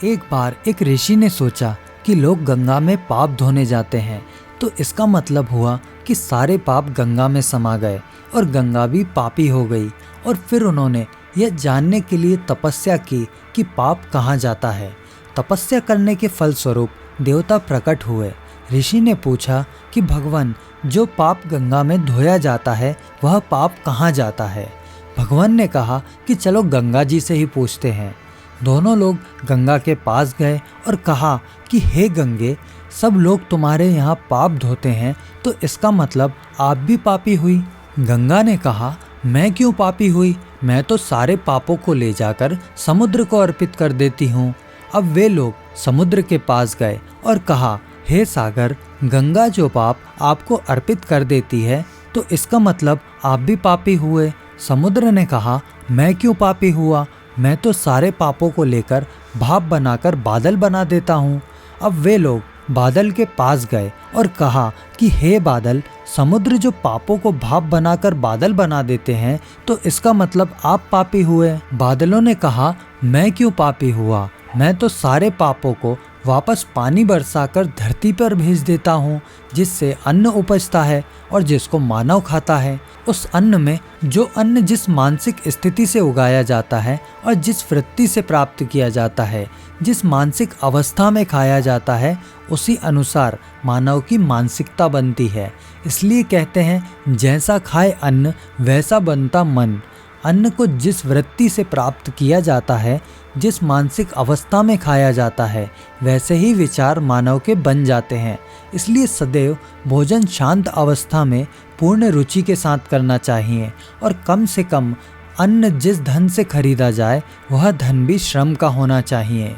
एक बार एक ऋषि ने सोचा कि लोग गंगा में पाप धोने जाते हैं, तो इसका मतलब हुआ कि सारे पाप गंगा में समा गए और गंगा भी पापी हो गई। और फिर उन्होंने यह जानने के लिए तपस्या की कि पाप कहाँ जाता है। तपस्या करने के फलस्वरूप देवता प्रकट हुए। ऋषि ने पूछा कि भगवान, जो पाप गंगा में धोया जाता है वह पाप कहाँ जाता है। भगवान ने कहा कि चलो गंगा जी से ही पूछते हैं। दोनों लोग गंगा के पास गए और कहा कि हे गंगे, सब लोग तुम्हारे यहाँ पाप धोते हैं, तो इसका मतलब आप भी पापी हुई। गंगा ने कहा, मैं क्यों पापी हुई, मैं तो सारे पापों को ले जाकर समुद्र को अर्पित कर देती हूँ। अब वे लोग समुद्र के पास गए और कहा, हे सागर, गंगा जो पाप आपको अर्पित कर देती है, तो इसका मतलब आप भी पापी हुए। समुद्र ने कहा, मैं क्यों पापी हुआ, मैं तो सारे पापों को लेकर भाप बनाकर बादल बना देता हूँ। अब वे लोग बादल के पास गए और कहा कि हे बादल, समुद्र जो पापों को भाप बनाकर बादल बना देते हैं, तो इसका मतलब आप पापी हुए। बादलों ने कहा, मैं क्यों पापी हुआ, मैं तो सारे पापों को वापस पानी बरसाकर धरती पर भेज देता हूँ, जिससे अन्न उपजता है और जिसको मानव खाता है। उस अन्न में जो अन्न जिस मानसिक स्थिति से उगाया जाता है और जिस वृत्ति से प्राप्त किया जाता है, जिस मानसिक अवस्था में खाया जाता है, उसी अनुसार मानव की मानसिकता बनती है। इसलिए कहते हैं, जैसा खाए अन्न वैसा बनता मन। अन्न को जिस वृत्ति से प्राप्त किया जाता है, जिस मानसिक अवस्था में खाया जाता है, वैसे ही विचार मानव के बन जाते हैं। इसलिए सदैव भोजन शांत अवस्था में पूर्ण रुचि के साथ करना चाहिए और कम से कम अन्न जिस धन से खरीदा जाए वह धन भी श्रम का होना चाहिए।